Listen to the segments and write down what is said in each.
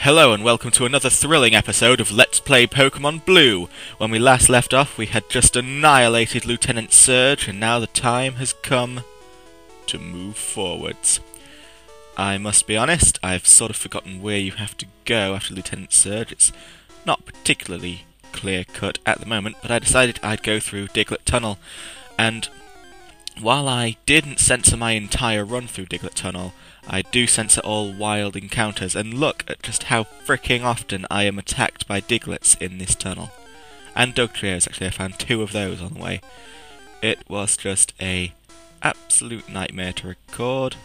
Hello and welcome to another thrilling episode of Let's Play Pokémon Blue. When we last left off, we had just annihilated Lieutenant Surge, and now the time has come to move forwards. I must be honest, I've sort of forgotten where you have to go after Lieutenant Surge. It's not particularly clear-cut at the moment, but I decided I'd go through Diglett Tunnel, and while I didn't censor my entire run through Diglett Tunnel, I do censor all wild encounters, and look at just how fricking often I am attacked by Diglets in this tunnel. And Dugtrios, actually, I found 2 of those on the way. It was just a absolute nightmare to record.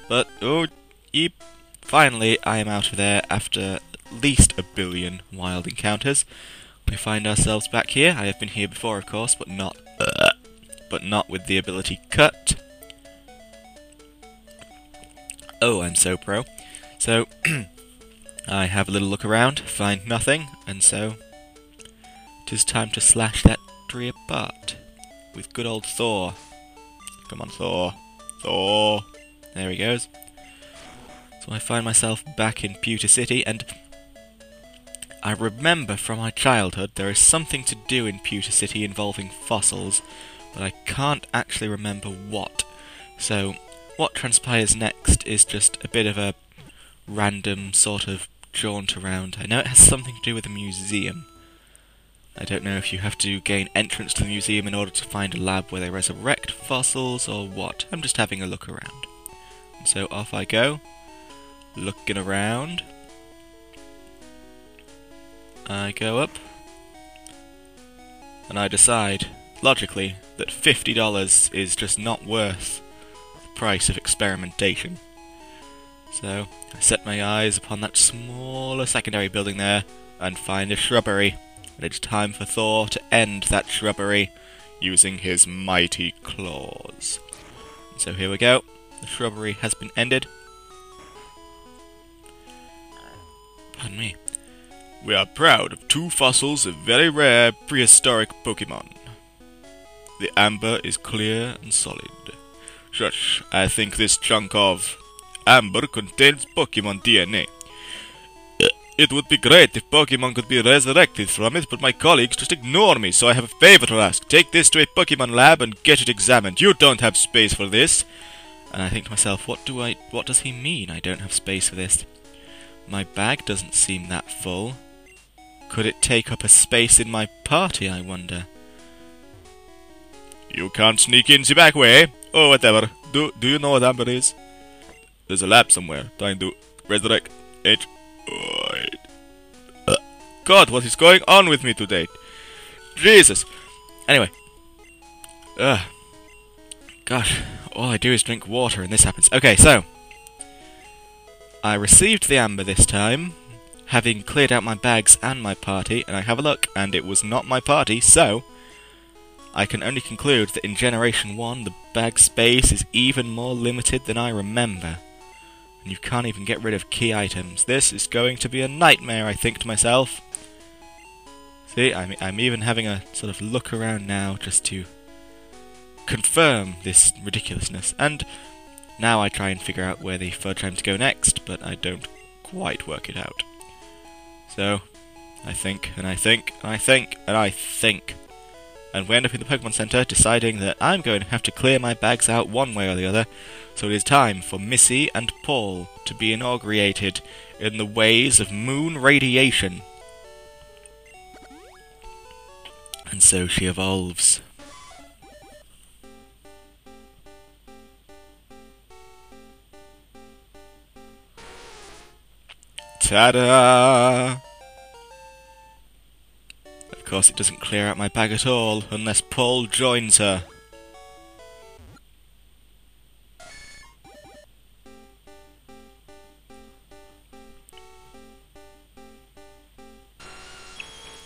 But, oh, yeep, finally I am out of there after at least 1 billion wild encounters. We find ourselves back here. I have been here before, of course, but not with the ability cut. Oh, I'm so pro. So, I have a little look around, find nothing, and so it is time to slash that tree apart with good old Thor. Come on, Thor. Thor. There he goes. So I find myself back in Pewter City, and I remember from my childhood there is something to do in Pewter City involving fossils, but I can't actually remember what. So what transpires next is just a bit of a random sort of jaunt around. I know it has something to do with a museum. I don't know if you have to gain entrance to the museum in order to find a lab where they resurrect fossils or what. I'm just having a look around. And so off I go, looking around. I go up, and I decide, logically, that $50 is just not worth price of experimentation. So I set my eyes upon that smaller secondary building there and find a shrubbery, and it's time for Thor to end that shrubbery using his mighty claws. And so here we go, the shrubbery has been ended. Pardon me. We are proud of 2 fossils of very rare prehistoric Pokémon. The amber is clear and solid. Shush, I think this chunk of amber contains Pokémon DNA. It would be great if Pokémon could be resurrected from it, but my colleagues just ignore me, so I have a favor to ask. Take this to a Pokémon lab and get it examined. You don't have space for this. And I think to myself, what does he mean I don't have space for this? My bag doesn't seem that full. Could it take up a space in my party, I wonder? You can't sneak in the back way. Oh, whatever. Do you know what amber is? There's a lab somewhere trying to resurrect it. God, what is going on with me today? Jesus. Anyway. Gosh, all I do is drink water and this happens. Okay, so I received the amber this time, having cleared out my bags and my party, and I have a look, and it was not my party, so I can only conclude that in Generation 1 the bag space is even more limited than I remember. And you can't even get rid of key items. This is going to be a nightmare, I think to myself. See, I'm even having a sort of look around now just to confirm this ridiculousness. And now I try and figure out where the fudge I'm to go next, but I don't quite work it out. So, I think, and I think, and I think, and I think. And we end up in the Pokemon Center deciding that I'm going to have to clear my bags out one way or the other, so it is time for Missy and Paul to be inaugurated in the ways of moon radiation. And so she evolves. Ta-da! Of course, it doesn't clear out my bag at all, unless Paul joins her.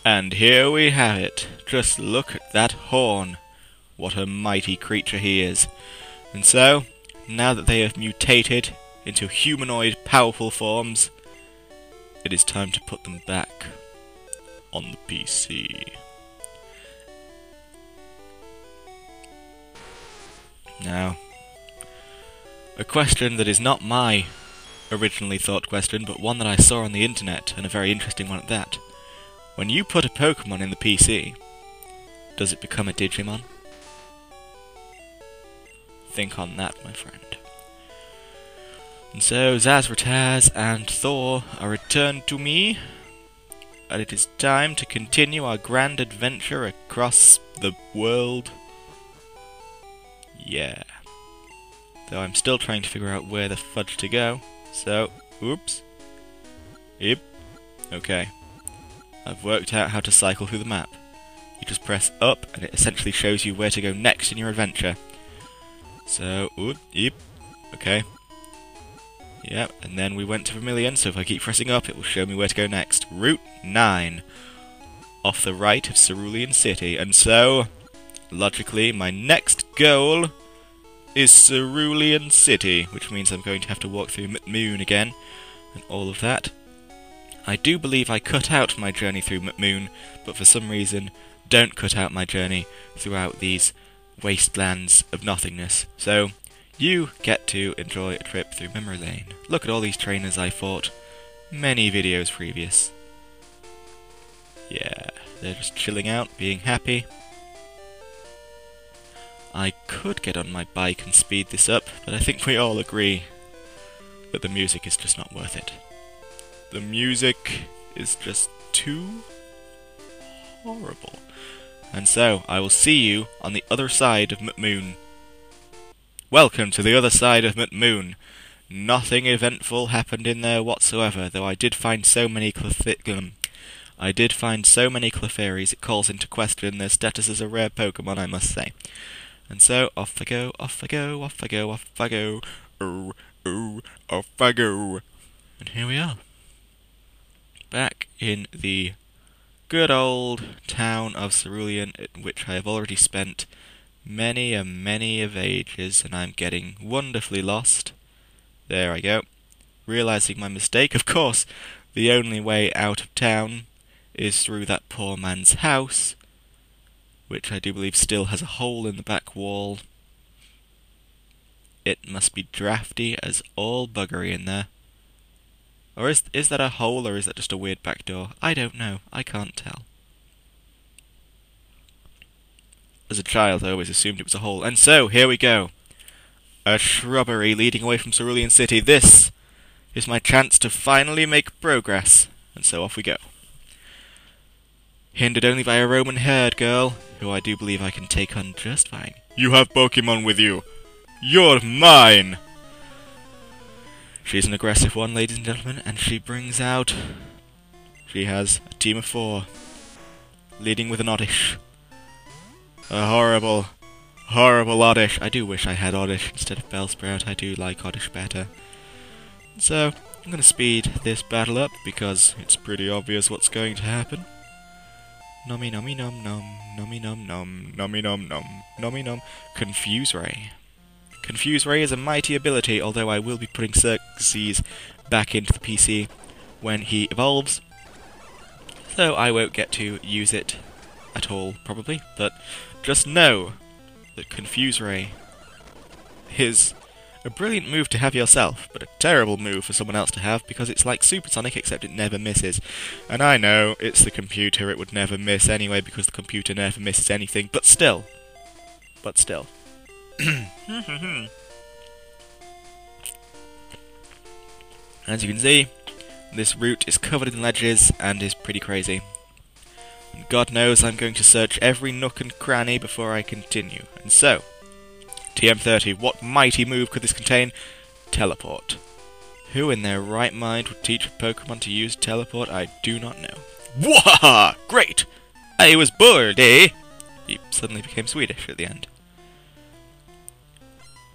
And here we have it. Just look at that horn. What a mighty creature he is. And so, now that they have mutated into humanoid, powerful forms, it is time to put them back on the PC. Now, a question that is not my originally thought question, but one that I saw on the internet, and a very interesting one at that. When you put a Pokémon in the PC, does it become a Digimon? Think on that, my friend. And so, Zazrataz and Thor are returned to me, and it is time to continue our grand adventure across the world. Yeah. Though I'm still trying to figure out where the fudge to go. So, oops. Yep. Okay. I've worked out how to cycle through the map. You just press up, and it essentially shows you where to go next in your adventure. So, yep. Okay. Yep, and then we went to Vermilion, so if I keep pressing up, it will show me where to go next. Route 9. Off the right of Cerulean City. And so, logically, my next goal is Cerulean City, which means I'm going to have to walk through Moon again, and all of that. I do believe I cut out my journey through Moon, but for some reason, don't cut out my journey throughout these wastelands of nothingness. So, you get to enjoy a trip through Memory Lane. Look at all these trainers I fought many videos previous. Yeah, they're just chilling out, being happy. I could get on my bike and speed this up, but I think we all agree that the music is just not worth it. The music is just too horrible. And so, I will see you on the other side of Moon. Welcome to the other side of Moon. Nothing eventful happened in there whatsoever, though I did find so many Clefairies it calls into question their status as a rare Pokémon, I must say. And so, off I go, off I go, off I go, off I go. Off I go. And here we are. Back in the good old town of Cerulean, in which I have already spent many of ages, and I'm getting wonderfully lost. There I go. Realising my mistake, of course, the only way out of town is through that poor man's house, which I do believe still has a hole in the back wall. It must be drafty as all buggery in there. Or is that a hole, or is that just a weird back door? I don't know. I can't tell. As a child, I always assumed it was a hole. And so, here we go. A shrubbery leading away from Cerulean City. This is my chance to finally make progress. And so off we go. Hindered only by a Roman-haired girl, who I do believe I can take on just fine. You have Pokémon with you. You're mine! She's an aggressive one, ladies and gentlemen, and she brings out... She has a team of 4. Leading with an Oddish. A horrible, horrible Oddish. I do wish I had Oddish instead of Bellsprout. I do like Oddish better. So, I'm going to speed this battle up, because it's pretty obvious what's going to happen. Nummy nummy num num, nummy num num, nummy num num, nummy num. Confuse Ray. Confuse Ray is a mighty ability, although I will be putting Xerxes back into the PC when he evolves. So I won't get to use it at all, probably, but just know that Confuse Ray is a brilliant move to have yourself, but a terrible move for someone else to have, because it's like Supersonic except it never misses. And I know, it's the computer, it would never miss anyway, because the computer never misses anything, but still. But still. As you can see, this route is covered in ledges and is pretty crazy. And God knows I'm going to search every nook and cranny before I continue. And so, TM30, what mighty move could this contain? Teleport. Who in their right mind would teach a Pokémon to use Teleport? I do not know. Wahaha! Great! I was bored, eh? He suddenly became Swedish at the end.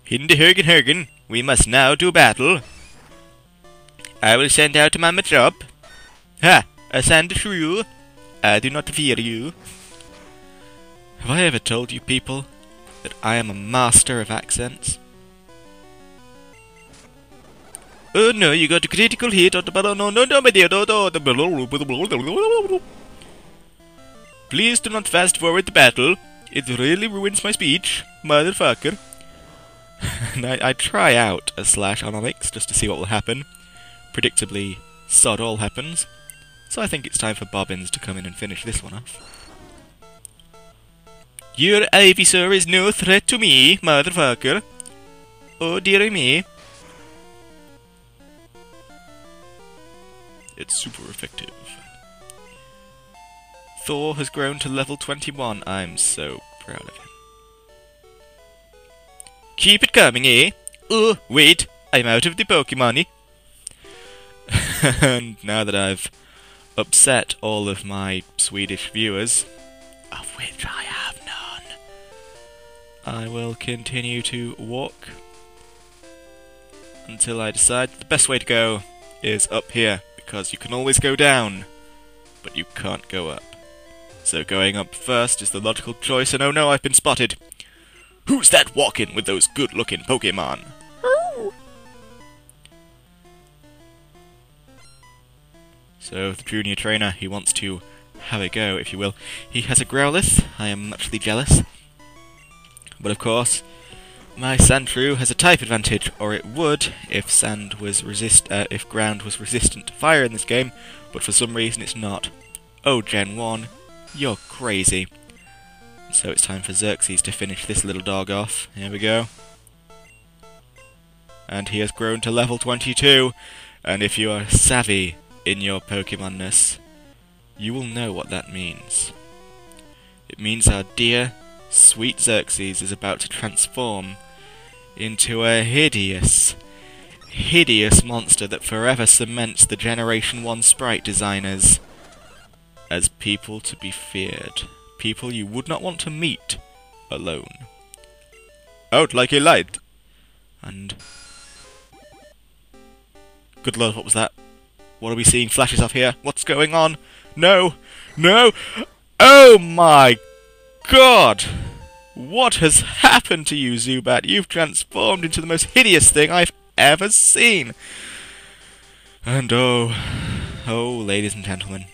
Hinderhergen, we must now do battle. I will send out my job. Ha! I send through. I do not fear you. Have I ever told you people that I am a master of accents? Oh no, you got a critical hit. Please do not fast forward the battle. It really ruins my speech, motherfucker. And I try out a /Onomix just to see what will happen. predictably sod all happens. So I think it's time for Bobbins to come in and finish this one off. Your Ivysaur is no threat to me, motherfucker. Oh dearie me. It's super effective. Thor has grown to level 21. I'm so proud of him. Keep it coming, eh? Oh, wait. I'm out of the Pokemon. And now that I've upset all of my Swedish viewers, of which I have none, I will continue to walk until I decide the best way to go is up here, because you can always go down, but you can't go up. So going up first is the logical choice, and oh no, I've been spotted! Who's that walking with those good-looking Pokemon? So, the junior trainer, he wants to have a go, if you will. He has a Growlithe. I am muchly jealous. But of course, my Sandshrew has a type advantage, or it would if if ground was resistant to fire in this game, but for some reason it's not. Oh, Gen 1, you're crazy. So it's time for Xerxes to finish this little dog off. Here we go. And he has grown to level 22, and if you are savvy in your Pokemon-ness, you will know what that means. It means our dear, sweet Xerxes is about to transform into a hideous, hideous monster that forever cements the Generation 1 sprite designers as people to be feared. People you would not want to meet alone. Out like a light! And... good lord, what was that? What are we seeing flashes of here? What's going on? No! No! Oh my god! What has happened to you, Zubat? You've transformed into the most hideous thing I've ever seen! And oh, ladies and gentlemen,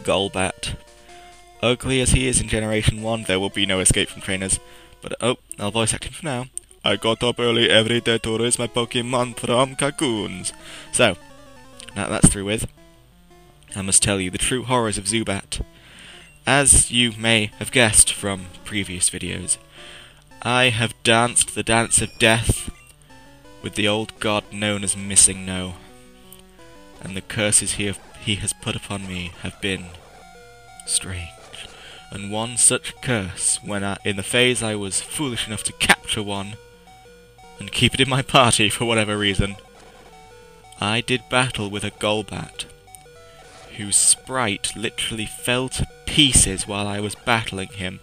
Golbat. Ugly as he is in Generation 1, there will be no escape from trainers. But oh, I'll voice act him for now. I got up early every day to raise my Pokemon from cocoons. So, now that's through with, I must tell you the true horrors of Zubat. As you may have guessed from previous videos, I have danced the dance of death with the old god known as Missing No, and the curses he has put upon me have been strange. And one such curse, when in the phase I was foolish enough to capture one and keep it in my party for whatever reason, I did battle with a Golbat, whose sprite literally fell to pieces while I was battling him,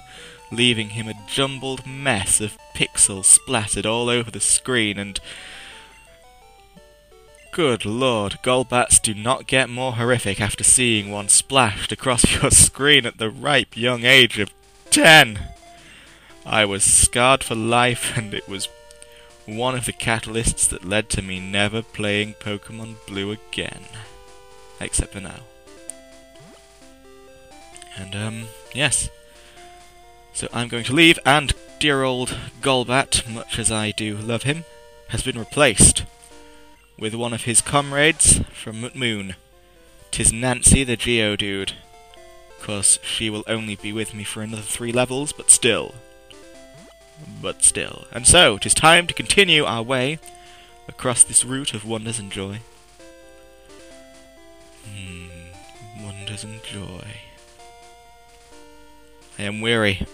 leaving him a jumbled mess of pixels splattered all over the screen, and... good lord, Golbats do not get more horrific after seeing one splashed across your screen at the ripe young age of 10! I was scarred for life, and it was one of the catalysts that led to me never playing Pokemon Blue again. Except for now. And, yes. So I'm going to leave, and dear old Golbat, much as I do love him, has been replaced with one of his comrades from Moon. 'Tis Nancy the Geodude. 'Course she will only be with me for another 3 levels, but still. And so, 'tis time to continue our way across this route of wonders and joy. Wonders and joy. I am weary.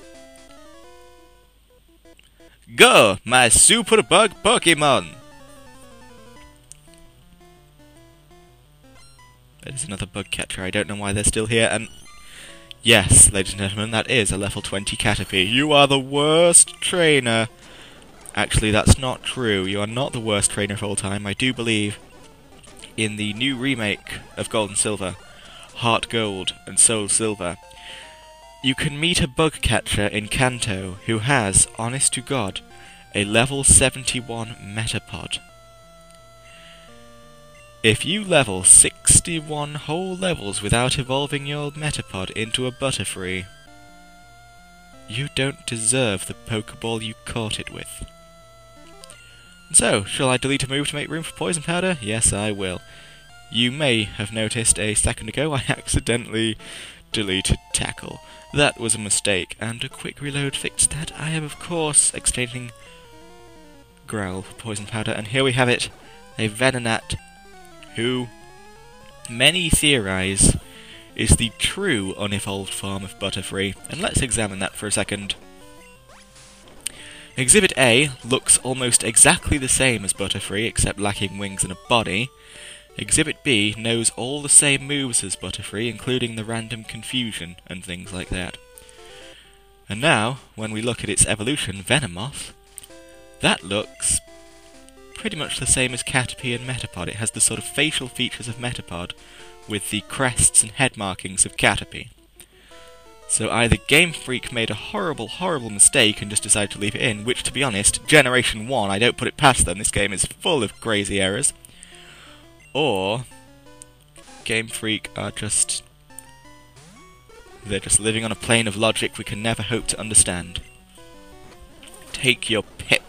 Go, my super bug Pokemon! There's another bug catcher. I don't know why they're still here, and... yes, ladies and gentlemen, that is a level 20 Caterpie. You are the worst trainer. Actually, that's not true. You are not the worst trainer of all time. I do believe in the new remake of Gold and Silver, Heart Gold and Soul Silver, you can meet a bug catcher in Kanto who has, honest to God, a level 71 Metapod. If you level 61 whole levels without evolving your Metapod into a Butterfree, you don't deserve the Pokeball you caught it with. So, shall I delete a move to make room for poison powder? Yes, I will. You may have noticed a second ago I accidentally deleted tackle. That was a mistake, and a quick reload fixed that. I am, of course, exchanging growl for poison powder, and here we have it, a Venonat, who many theorize is the true unevolved form of Butterfree, and let's examine that for a second. Exhibit A looks almost exactly the same as Butterfree, except lacking wings and a body. Exhibit B knows all the same moves as Butterfree, including the random confusion and things like that. And now, when we look at its evolution, Venomoth, that looks pretty much the same as Caterpie and Metapod. It has the sort of facial features of Metapod, with the crests and head markings of Caterpie. So either Game Freak made a horrible, horrible mistake and just decided to leave it in, which, to be honest, Generation 1, I don't put it past them, this game is full of crazy errors, or Game Freak are just... they're just living on a plane of logic we can never hope to understand. Take your pick.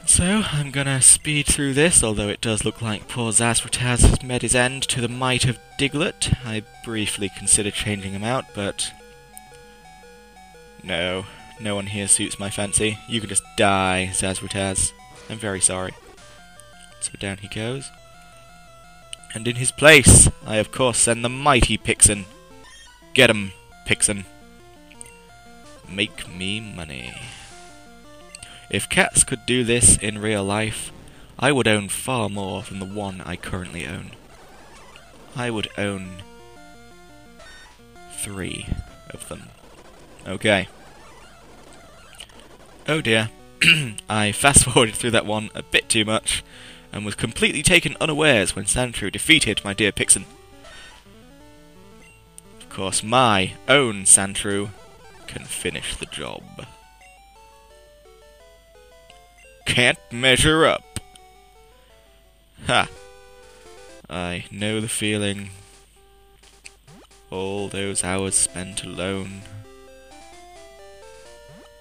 So, I'm gonna speed through this, although it does look like poor Zazrataz has met his end to the might of Diglett. I briefly considered changing him out, but... no one here suits my fancy. You can just die, Zazrataz. I'm very sorry. So down he goes. And in his place, I of course send the mighty Pixen. Get him, Pixen. Make me money. If cats could do this in real life, I would own far more than the one I currently own. I would own 3 of them. Okay. Oh dear. I fast-forwarded through that one a bit too much, and was completely taken unawares when Sandshrew defeated my dear Pixen. Of course, my own Sandshrew can finish the job. Can't measure up. Ha! I know the feeling. All those hours spent alone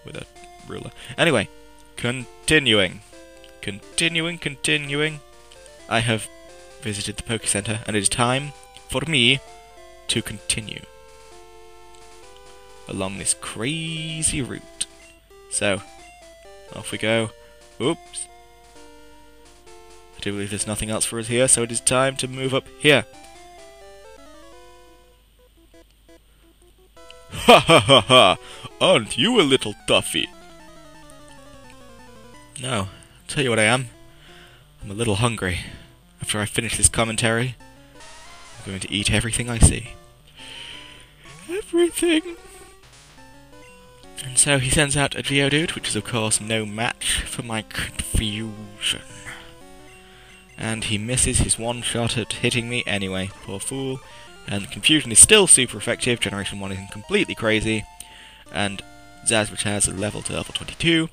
with a ruler. Anyway, continuing. I have visited the Poké Center, and it is time for me to continue along this crazy route. So, off we go. Oops. I do believe there's nothing else for us here, so it is time to move up here. Ha ha ha ha! Aren't you a little toughy? No, I'll tell you what I am. I'm a little hungry. After I finish this commentary, I'm going to eat everything I see. Everything! And so he sends out a Geodude, which is of course no match for my confusion. And he misses his one shot at hitting me anyway, poor fool. And the confusion is still super effective, Generation 1 is completely crazy. And Zazrataz is level to level 22.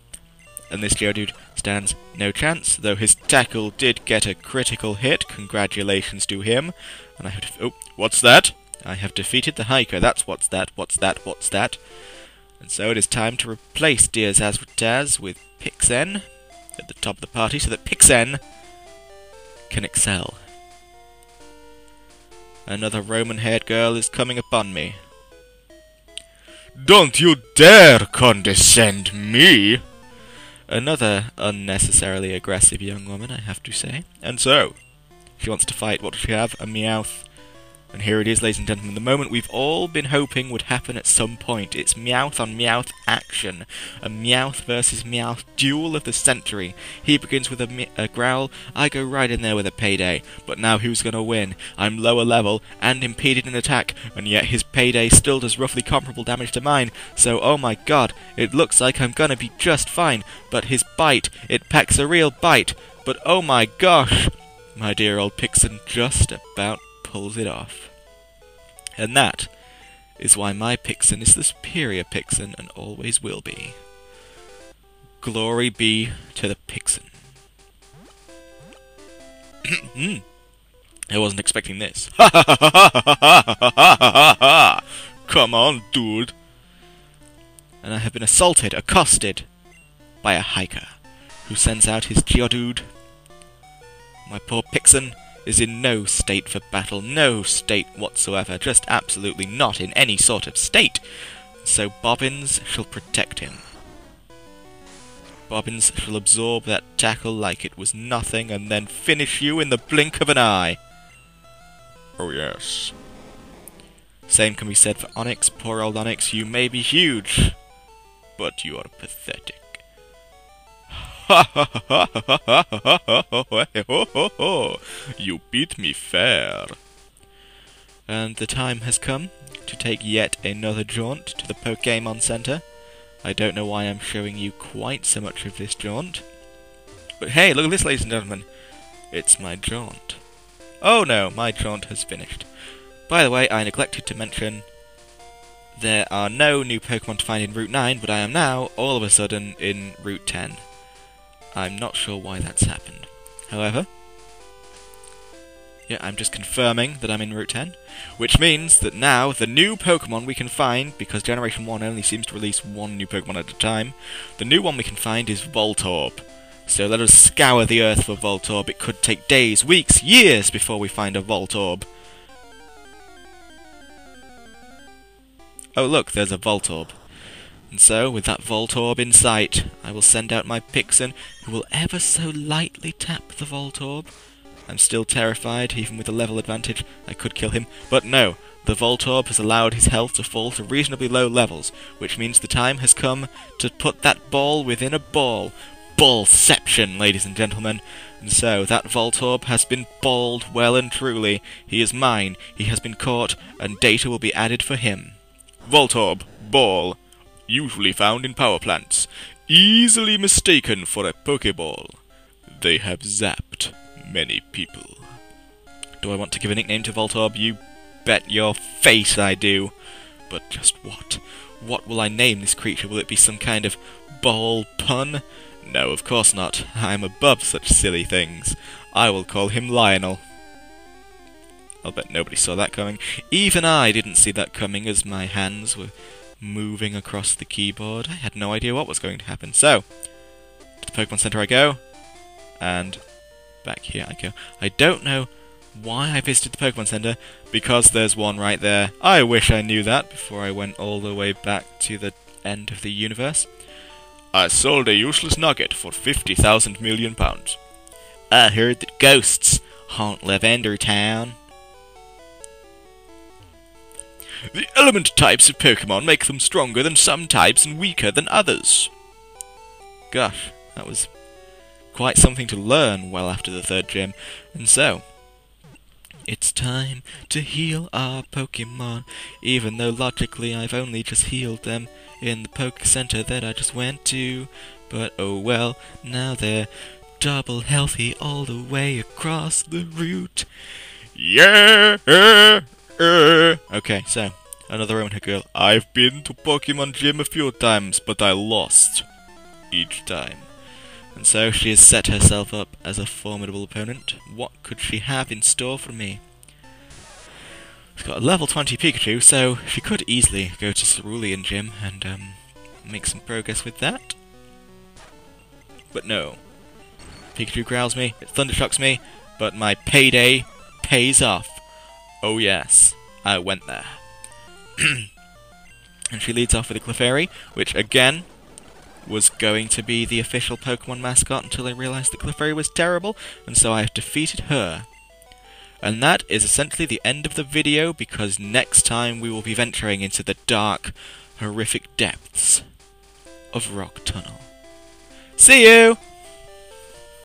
And this Geodude stands no chance, though his tackle did get a critical hit, congratulations to him. And I have to... oh, what's that? I have defeated the hiker, that's what's that. And so it is time to replace dear Zazrataz with Pixen at the top of the party, so that Pixen can excel. Another Roman-haired girl is coming upon me. Don't you dare condescend me! Another unnecessarily aggressive young woman, I have to say. And so, she wants to fight. What does she have? A Meowth. And here it is, ladies and gentlemen, the moment we've all been hoping would happen at some point. It's Meowth on Meowth action. A Meowth versus Meowth duel of the century. He begins with a growl, I go right in there with a payday. But now who's gonna win? I'm lower level and impeded in attack, and yet his payday still does roughly comparable damage to mine. So, oh my god, it looks like I'm gonna be just fine. But his bite, it packs a real bite. But oh my gosh, my dear old Pixen just about pulls it off. And that is why my Pixen is the superior Pixen and always will be. Glory be to the Pixen. I wasn't expecting this. Ha ha ha ha ha ha ha ha ha! Come on, dude. And I have been assaulted, accosted by a hiker. who sends out his Geodude. My poor Pixen is in no state for battle, no state whatsoever, just absolutely not in any sort of state. So Bobbins shall protect him. Bobbins shall absorb that tackle like it was nothing, and then finish you in the blink of an eye. Oh yes. Same can be said for Onyx. Poor old Onyx, you may be huge, but you are pathetic. Ha ha ha ha ha ha ha ha! You beat me fair. And the time has come to take yet another jaunt to the Pokémon Center. I don't know why I'm showing you quite so much of this jaunt. But hey, look at this, ladies and gentlemen. It's my jaunt. Oh no, my jaunt has finished. By the way, I neglected to mention there are no new Pokémon to find in Route 9, but I am now, all of a sudden, in Route 10. I'm not sure why that's happened. However, yeah, I'm just confirming that I'm in Route 10, which means that now the new Pokémon we can find, because Generation 1 only seems to release one new Pokémon at a time, the new one we can find is Voltorb. So let us scour the earth for Voltorb. It could take days, weeks, years before we find a Voltorb. Oh look, there's a Voltorb. And so, with that Voltorb in sight, I will send out my Pixen, who will ever so lightly tap the Voltorb. I'm still terrified, even with a level advantage, I could kill him, but no, the Voltorb has allowed his health to fall to reasonably low levels, which means the time has come to put that ball within a ball. Ballception, ladies and gentlemen. And so, that Voltorb has been balled well and truly. He is mine, he has been caught, and data will be added for him. Voltorb, ball. Usually found in power plants. Easily mistaken for a Pokeball. They have zapped many people. Do I want to give a nickname to Voltorb? You bet your face I do. But just what? What will I name this creature? Will it be some kind of ball pun? No, of course not. I'm above such silly things. I will call him Lionel. I'll bet nobody saw that coming. Even I didn't see that coming as my hands were moving across the keyboard. I had no idea what was going to happen. So, to the Pokemon Center I go, and back here I go. I don't know why I visited the Pokemon Center, because there's one right there. I wish I knew that before I went all the way back to the end of the universe. I sold a useless nugget for 50,000 million pounds. I heard that ghosts haunt Lavender Town. The element types of Pokémon make them stronger than some types and weaker than others. Gosh, that was quite something to learn well after the third gym. And so, it's time to heal our Pokémon, even though logically I've only just healed them in the Poke Center that I just went to. But oh well, now they're double healthy all the way across the route. Yeah! Okay, so, another Roman girl. I've been to Pokemon Gym a few times, but I lost each time. And so she has set herself up as a formidable opponent. What could she have in store for me? She's got a level 20 Pikachu, so she could easily go to Cerulean Gym and make some progress with that. But no. Pikachu growls me, it thundershocks me, but my payday pays off. Oh yes, I went there. And she leads off with a Clefairy, which again was going to be the official Pokemon mascot until I realised that Clefairy was terrible, and so I have defeated her. And that is essentially the end of the video, because next time we will be venturing into the dark, horrific depths of Rock Tunnel. See you!